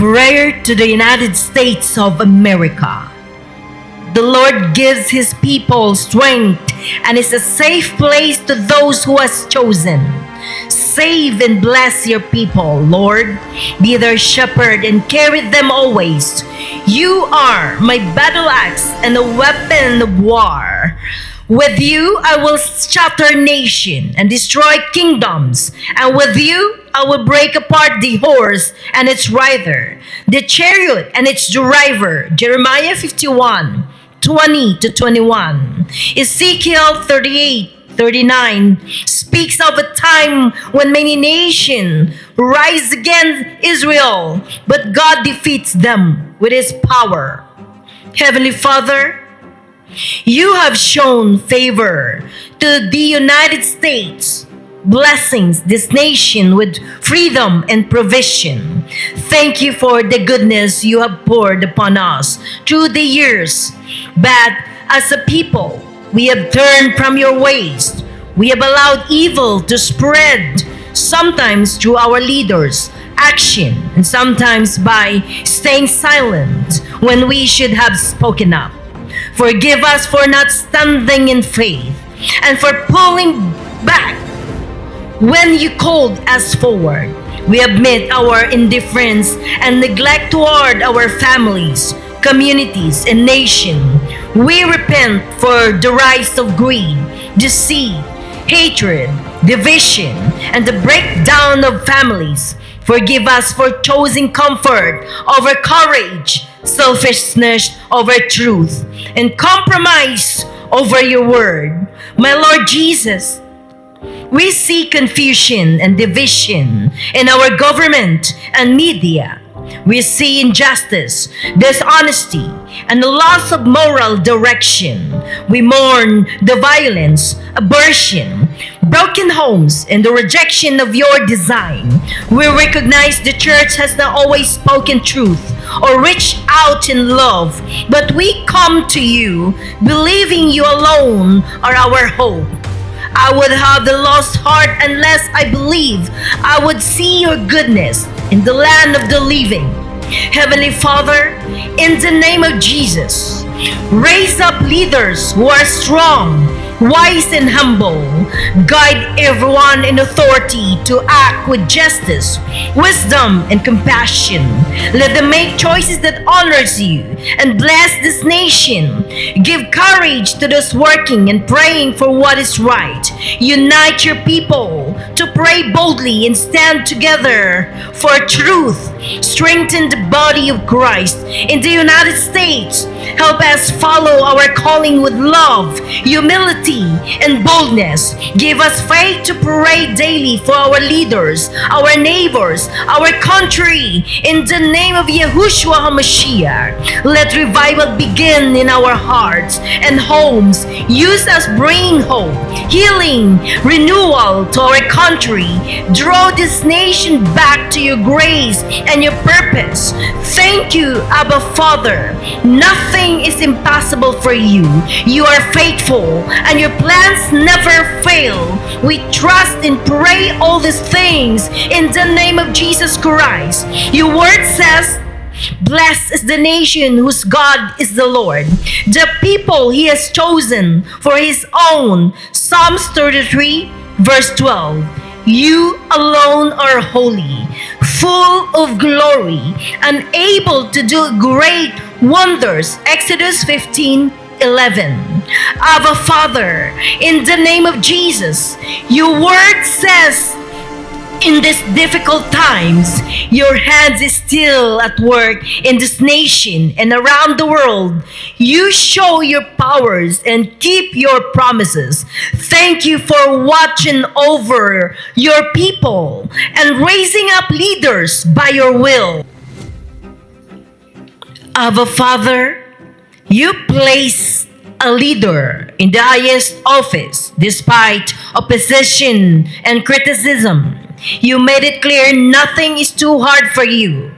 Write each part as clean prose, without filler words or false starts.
Prayer to the United States of America. The Lord gives His people strength and is a safe place to those who has chosen. Save and bless your people, Lord. Be their shepherd and carry them always. You are my battle axe and a weapon of war. With you I will shatter nation and destroy kingdoms, and with you I will break apart the horse and its rider, the chariot and its driver. Jeremiah 51:20-21. Ezekiel 38:39 speaks of a time when many nations rise against Israel, but God defeats them with His power. Heavenly Father, You have shown favor to the United States, blessings this nation with freedom and provision. Thank You for the goodness You have poured upon us through the years. But as a people, we have turned from Your ways. We have allowed evil to spread, sometimes through our leaders' action, and sometimes by staying silent when we should have spoken up. Forgive us for not standing in faith and for pulling back when You called us forward. We admit our indifference and neglect toward our families, communities, and nation. We repent for the rise of greed, deceit, hatred, division, and the breakdown of families. Forgive us for choosing comfort over courage, selfishness over truth, and compromise over Your word. My Lord Jesus, we see confusion and division in our government and media. We see injustice, dishonesty, and the loss of moral direction. We mourn the violence, abortion, broken homes, and the rejection of Your design. We recognize the church has not always spoken truth or reached out in love, but we come to You, believing You alone are our hope. I would have the lost heart unless I believe I would see Your goodness in the land of the living. Heavenly Father, in the name of Jesus, raise up leaders who are strong, wise, and humble. Guide everyone in authority to act with justice, wisdom, and compassion. Let them make choices that honors You and bless this nation. Give courage to those working and praying for what is right. Unite Your people to pray boldly and stand together for truth. Strengthen the body of Christ in the United States. Help us follow our calling with love, humility, and boldness. Give us faith to pray daily for our leaders, our neighbors, our country. In the name of Yahushua HaMashiach, let revival begin in our hearts and homes. Use us bringing hope, healing, renewal to our country. Draw this nation back to Your grace and Your purpose. Thank You, Abba Father. Nothing is impossible for You. You are faithful and Your plans never fail. We trust and pray all these things in the name of Jesus Christ. Your word says, blessed is the nation whose God is the Lord, the people He has chosen for His own. Psalms 33:12. You alone are holy, full of glory, and able to do great wonders. Exodus 15:11. Abba Father, in the name of Jesus, Your word says, in these difficult times, Your hands is still at work in this nation and around the world. You show Your powers and keep Your promises. Thank You for watching over Your people and raising up leaders by Your will. Abba Father, You place a leader in the highest office despite opposition and criticism. You made it clear nothing is too hard for You.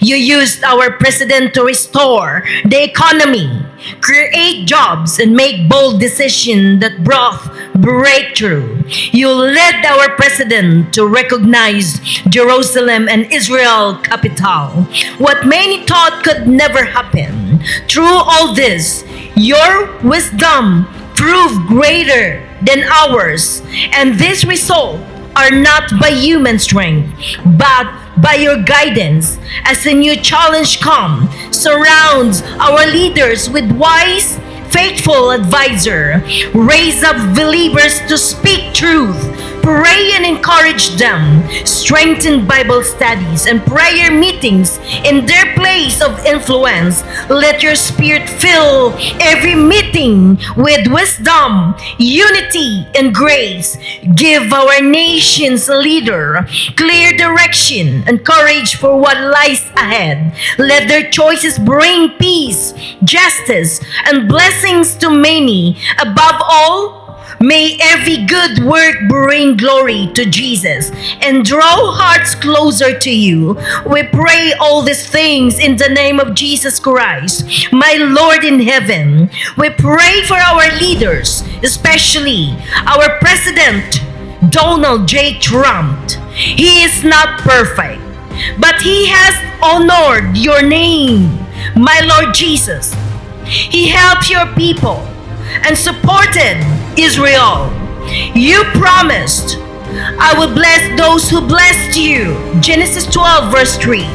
You used our president to restore the economy, create jobs, and make bold decisions that brought breakthrough. You led our president to recognize Jerusalem and Israel capital, what many thought could never happen. Through all this, your wisdom proved greater than ours, and this result are not by human strength, but by your guidance. As a new challenge comes, surround our leaders with wise, faithful advisor. Raise up believers to speak truth. Pray and encourage them. Strengthen Bible studies and prayer meetings in their place of influence. Let your spirit fill every meeting with wisdom, unity, and grace. Give our nation's leader clear direction and courage for what lies ahead. Let their choices bring peace, justice, and blessings to many. Above all, may every good work bring glory to Jesus and draw hearts closer to you. We pray all these things in the name of Jesus Christ, my Lord in heaven. We pray for our leaders, especially our President Donald J. Trump. He is not perfect, but he has honored your name, my Lord Jesus. He helped your people and supported Israel. You promised, I will bless those who blessed you. Genesis 12 verse 3.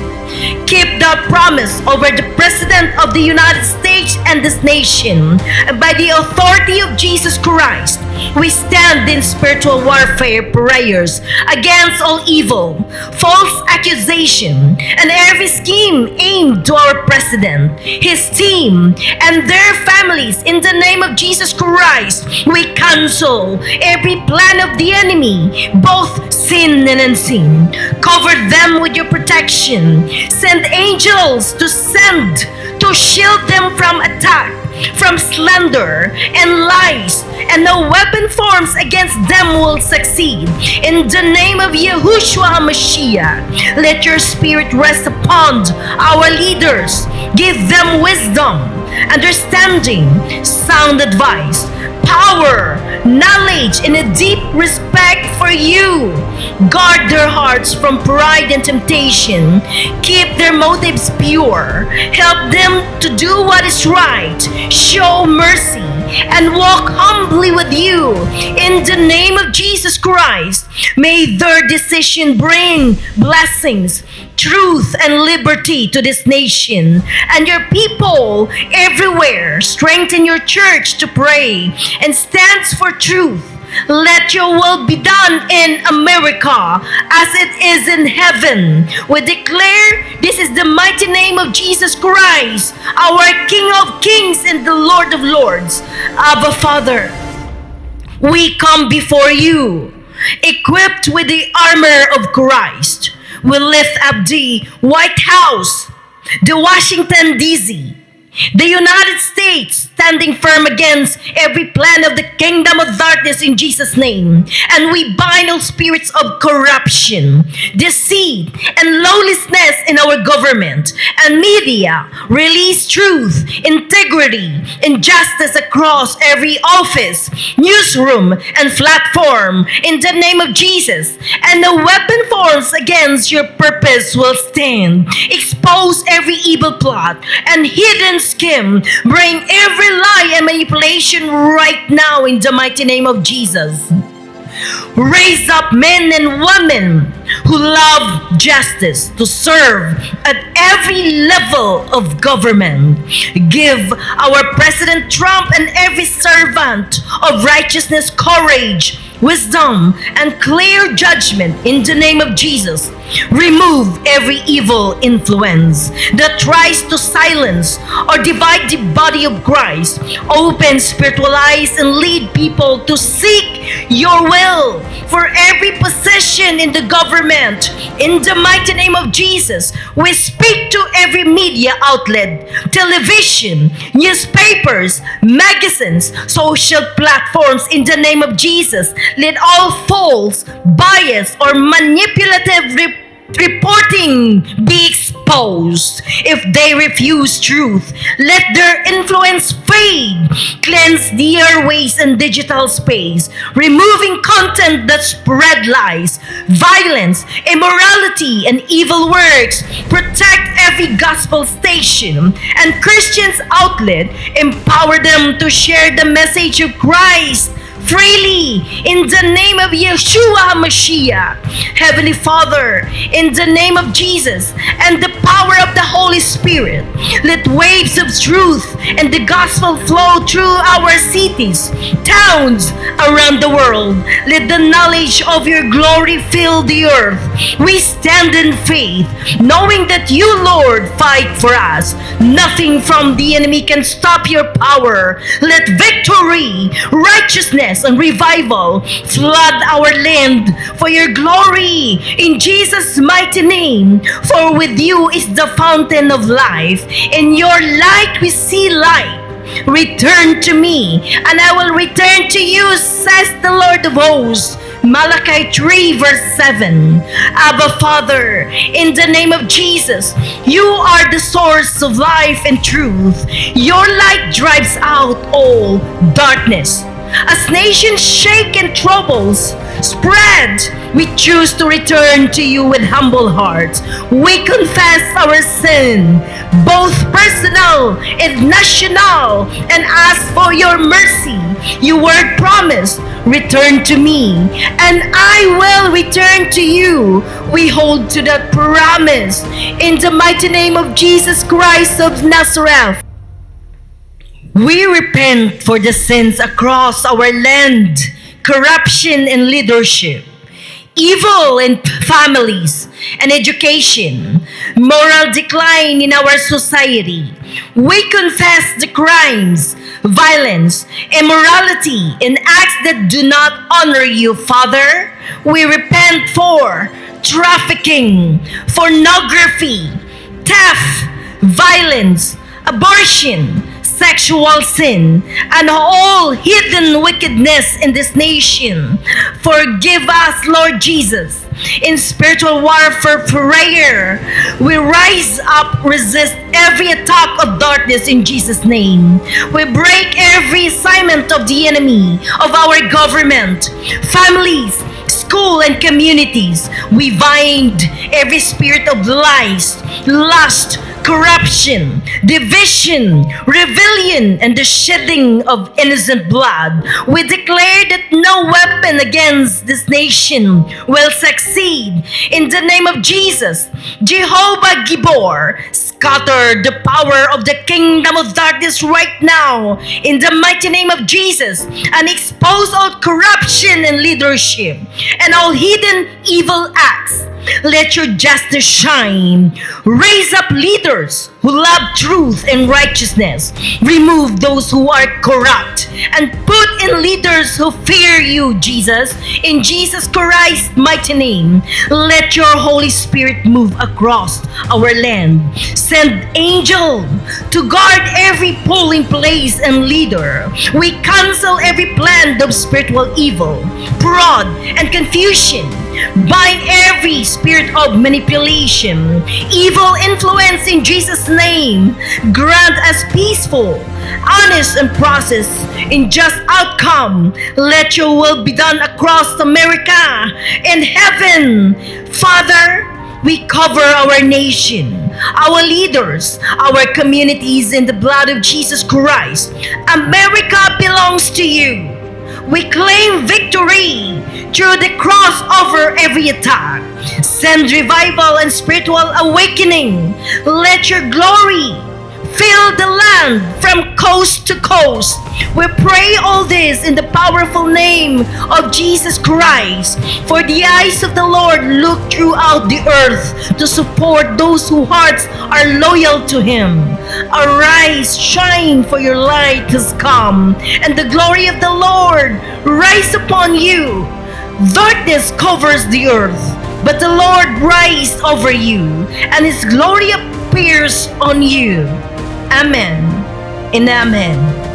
Keep that promise over the President of the United States and this nation. And by the authority of Jesus Christ, we stand in spiritual warfare prayers against all evil, false accusation, and every scheme aimed to our President, his team, and their families. In the name of Jesus Christ, we cancel every plan of the enemy, both seen and unseen. Cover them with your protection. Send angels to shield them from attack, from slander and lies, and no weapon forms against them will succeed. In the name of Yahushua HaMashiach, let your spirit rest upon our leaders. Give them wisdom, understanding, sound advice, power, knowledge, and a deep respect for you. Guard their hearts from pride and temptation. Keep their motives pure. Help them to do what is right. Show mercy and walk humbly with you. In the name of Jesus Christ, may their decision bring blessings, truth, and liberty to this nation and your people everywhere. Strengthen your church to pray and stands for truth. Let your will be done in America as it is in heaven. We declare this is the mighty name of Jesus Christ, our King of Kings and the Lord of Lords. Abba Father, we come before you, equipped with the armor of Christ. We lift up the White House, the Washington, D.C., the United States, standing firm against every plan of the kingdom of darkness in Jesus' name. And we bind all spirits of corruption, deceit, and lawlessness in our government and media. Release truth, integrity, and justice across every office, newsroom, and platform in the name of Jesus. And no weapon forms against your purpose will stand. Expose every evil plot and hidden scheme. Bring every lie and manipulation right now in the mighty name of Jesus. Raise up men and women who love justice to serve at every level of government. Give our President Trump and every servant of righteousness courage, wisdom, and clear judgment in the name of Jesus. Remove every evil influence that tries to silence or divide the body of Christ. Open spiritual eyes and lead people to seek your will for every position in the government. In the mighty name of Jesus, we speak to every media outlet, television, newspapers, magazines, social platforms in the name of Jesus. Let all false, bias, or manipulative reporting be exposed exposed. If they refuse truth, let their influence fade. Cleanse the airways and digital space, removing content that spread lies, violence, immorality, and evil works. Protect every gospel station and Christians outlet. Empower them to share the message of Christ freely in the name of Yeshua HaMashiach. Heavenly Father, in the name of Jesus and the power of the Holy Spirit, let waves of truth and the gospel flow through our cities, towns around the world. Let the knowledge of your glory fill the earth. We stand in faith, knowing that you, Lord, fight for us. Nothing from the enemy can stop your power. Let victory, righteousness, and revival flood our land for your glory in Jesus' mighty name. For with you is the fountain of life. In your light we see light. Return to me, and I will return to you, says the Lord of hosts. Malachi 3 verse 7. Abba Father, in the name of Jesus, you are the source of life and truth. Your light drives out all darkness. As nations shake and troubles spread, we choose to return to you with humble hearts. We confess our sin, both personal and national, and ask for your mercy. Your word promised, return to me, and I will return to you. We hold to that promise in the mighty name of Jesus Christ of Nazareth. We repent for the sins across our land, corruption in leadership, evil in families and education, moral decline in our society. We confess the crimes, violence, immorality, and acts that do not honor you, Father. We repent for trafficking, pornography, theft, violence, abortion, sexual sin, and all hidden wickedness in this nation. Forgive us, Lord Jesus. In spiritual warfare prayer, we rise up, resist every attack of darkness in Jesus' name. We break every assignment of the enemy of our government, families, school, and communities. We bind every spirit of lies, lust, corruption, division, rebellion, and the shedding of innocent blood. We declare that no weapon against this nation will succeed. In the name of Jesus, Jehovah Gibor, scatter the power of the kingdom of darkness right now in the mighty name of Jesus, and expose all corruption in leadership and all hidden evil acts. Let your justice shine. Raise up leaders who love truth and righteousness. Remove those who are corrupt and put in leaders who fear you, Jesus. In Jesus Christ's mighty name, let your Holy Spirit move across our land. Send angel to guard every polling place and leader. We cancel every plan of spiritual evil, fraud, and confusion. Bind every spirit of manipulation, evil influence in Jesus' name. Grant us peaceful, honest, and process in just outcome. Let your will be done across America and heaven. Father, we cover our nation, our leaders, our communities in the blood of Jesus Christ. America belongs to you. We claim victory through the cross over every attack. Send revival and spiritual awakening. Let your glory fill the land from coast to coast. We pray all this in the powerful name of Jesus Christ. For the eyes of the Lord look throughout the earth to support those whose hearts are loyal to Him. Arise, shine, for your light has come, and the glory of the Lord rise upon you. Darkness covers the earth, but the Lord rises over you, and His glory appears on you. Amen and amen.